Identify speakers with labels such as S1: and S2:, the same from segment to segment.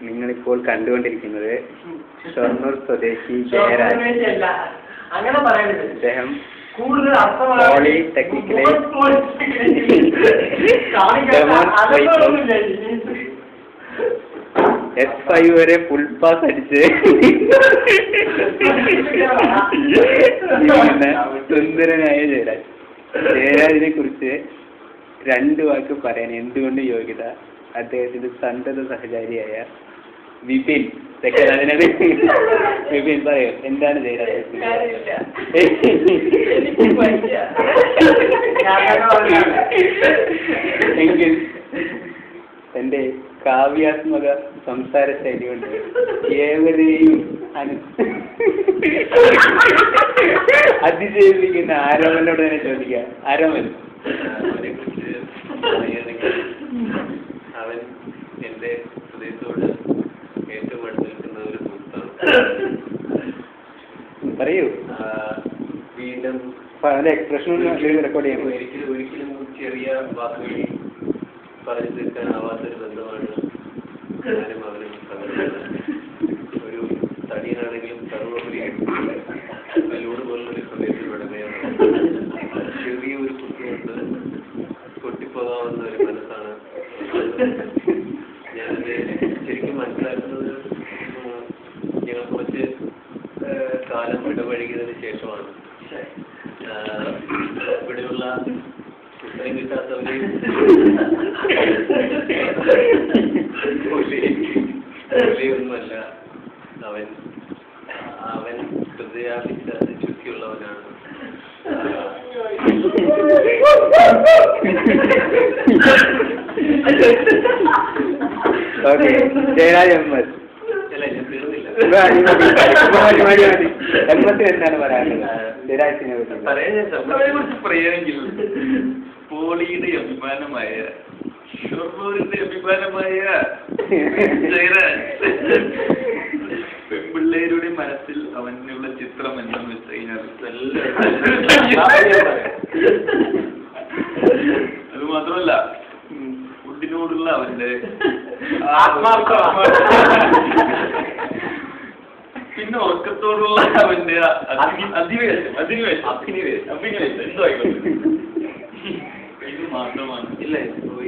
S1: നിങ്ങളിപ്പോൾ കണ്ടുകൊണ്ടിരിക്കുന്നത് ഷൊർണൂർ സ്വദേശി ജയരാജ്. അദ്ദേഹം പോളിടെക്നിക്കിലെ S5 വരെ ഫുൾ പാസ് അടിച്ച് സുന്ദരനായ ജയരാജ്. ജയരാജിനെ കുറിച്ച് 2 വാക്ക് പറയാൻ എന്തുകൊണ്ട് യോഗ്യത? അദ്ദേഹത്തിന്റെ സന്തത സഹചാരിയായ വിപിൻ. അതിനത് വിപിൻ പറയൂ, എന്താണ് ജയരാജ്? എങ്കിൽ എന്റെ കാവ്യാത്മക സംസാര ശൈലി കൊണ്ട് ഏവരെയും അതിജീവിക്കുന്ന ആരോമനോട് തന്നെ ചോദിക്കാം. ആരോമൻ,
S2: അവൻ എന്റെ ഹൃദയത്തോട് ഏറ്റവും അടുത്ത് നിൽക്കുന്ന ഒരു സുഹൃത്താണ്.
S1: പറയൂ.
S2: വീണ്ടും
S1: എക്സ്പ്രഷൻ റെക്കോർഡ് ചെയ്യാം.
S2: ഒരിക്കലും ചെറിയ വാക്കുകളിൽ പറഞ്ഞു തീർക്കാനാവാത്തൊരു ബന്ധമാണ് ഞാനും അവനും തമ്മിലുള്ളത്. ഒരു തടിയനാണെങ്കിലും സർവ്വപരിയോട് പോലുള്ളൊരു ഹൃദയത്തിലുടമയാണ്. ചെറിയൊരു കുട്ടിയുണ്ട്, പൊട്ടിപ്പോകാവുന്ന ഒരു മനസ്സാണ്. ഞാനത് ശരിക്കും മനസ്സിലാക്കുന്നത് ഞങ്ങൾ കുറച്ച് കാലം ഇടപഴകിയതിന് ശേഷമാണ്. ഇവിടെയുള്ള ഉത്തരം കിട്ടാത്തവരെ ഒന്നുമല്ല. അവൻ ഹൃദയാഭിച്ച ചുറ്റിയുള്ളവനാണ്.
S1: ജയരാജ് അഹമ്മദ്.
S2: അല്ല, ഞാൻ തീർന്നില്ല.
S1: അഹമ്മദിന് എന്താണ് പറയാനുള്ളത് ജയരാജിനെ
S3: കുറിച്ച് പറയുകയാണെങ്കിൽ, പോളിയുടെ അഭിമാനമായ ഷൊർണൂരിന്റെ അഭിമാനമായ ജയരാജ് പെൺപിള്ളേരുടെ മനസ്സിൽ അവനുള്ള ചിത്രം എന്താന്ന് വെച്ച് കഴിഞ്ഞാൽ അത് മാത്രമല്ല, ഫുഡിനോടുള്ള അവന്റെ പിന്നെ ഉറക്കത്തോടുള്ള അവന്റെ അഭിനിവേശം എന്തോ ആയിക്കോട്ടെ, ഇത് മാത്രമാണ്.
S2: ഇല്ല,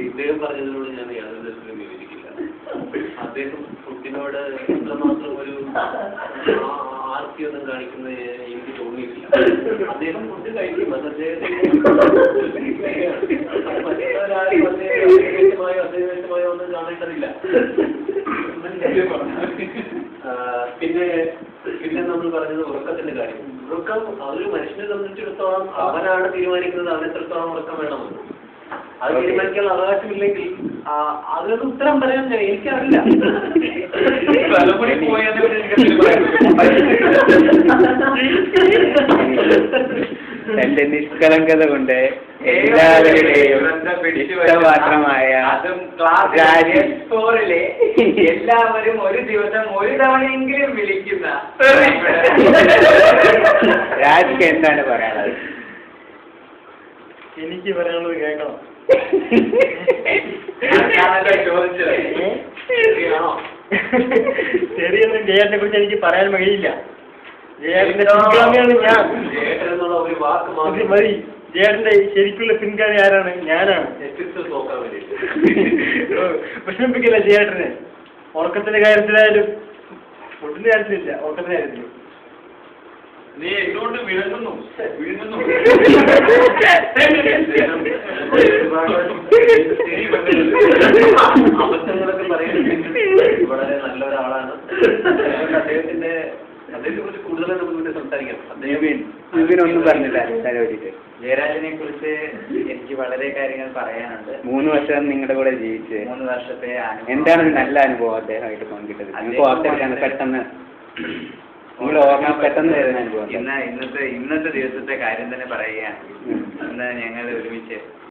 S2: ഇദ്ദേഹം പറഞ്ഞതിനോട് ഞാൻ യാതൊരു തരത്തിലും വിവരിക്കില്ല. അദ്ദേഹം ഫുഡിനോട് അത്രമാത്രം ഒരു ആർത്തിയൊന്നും കാണിക്കുന്നത് എനിക്ക് തോന്നിയിട്ടില്ല. അദ്ദേഹം ഫുഡ് കഴിക്കും, അത് അദ്ദേഹമായോ ഒന്നും കാണേണ്ടതില്ല. പിന്നെ നമ്മൾ പറഞ്ഞത് ഉറക്കത്തിന്റെ കാര്യം. ഉറക്കം അതൊരു മനുഷ്യനെ സംബന്ധിച്ചിടത്തോളം അവനാണ് തീരുമാനിക്കുന്നത് അവൻ എത്രത്തോളം ഉറക്കം വേണമെന്ന്. അത് തീരുമാനിക്കാൻ അവകാശമില്ലെങ്കിൽ അതിനൊരു ഉത്തരം പറയാൻ എനിക്കറിയില്ല.
S1: എന്റെ നിഷ്കളങ്കത കൊണ്ട് എല്ലാവരുടെയും ഇഷ്ടപാത്രമായ
S3: എല്ലാവരും ഒരു ദിവസം ഒരു തവണയെങ്കിലും വിളിക്കുന്ന
S1: രാജ്ക്ക് എന്താണ് പറയാനുള്ളത്?
S4: എനിക്ക് പറയാനുള്ളത് കേൾക്കണം. ശരിയൊന്നും ജയേട്ടനെ കുറിച്ച് എനിക്ക് പറയാൻ കഴിയില്ല. ജയേട്ടന്റെ പിൻഗാമിയാണ് ഞാൻ.
S2: ഒരു വാക്ക് മാത്രം
S4: മതി. ജയേട്ടന്റെ ശരിക്കുള്ള പിൻഗാമി ആരാണ്? ഞാനാണ്. വിഷമിപ്പിക്കില്ല ജയേട്ടനെ. ഉറക്കത്തിന്റെ കാര്യത്തിലായാലും ഫുഡിന്റെ കാര്യത്തിലില്ല, ഉറക്കത്തിന്റെ കാര്യത്തിലും.
S3: നീ എന്തുകൊണ്ട് വിഴുങ്ങുന്നു?
S2: അബദ്ധങ്ങളൊക്കെ പറയുന്നത് വളരെ നല്ലൊരാളാണ്. അദ്ദേഹത്തെ കുറിച്ച് കൂടുതൽ നമുക്ക് സംസാരിക്കാം.
S1: ഇതിനൊന്നും പറഞ്ഞില്ല തലോടിയിട്ട്.
S5: ജയരാജിനെ കുറിച്ച് എനിക്ക് വളരെ കാര്യങ്ങൾ പറയാനുണ്ട്.
S1: 3 വർഷം നിങ്ങളുടെ കൂടെ ജീവിച്ച്
S5: 3 വർഷത്തെ
S1: എന്താണ് നല്ല അനുഭവം അദ്ദേഹമായിട്ട് പങ്കിട്ടത്? പെട്ടെന്ന് നിങ്ങൾ ഓർമ്മ പെട്ടെന്ന് വരുന്ന അനുഭവം.
S5: ഇന്നത്തെ ദിവസത്തെ കാര്യം തന്നെ പറയുകയാണ്. ഇന്ന് ഞങ്ങൾ ഒരുമിച്ച്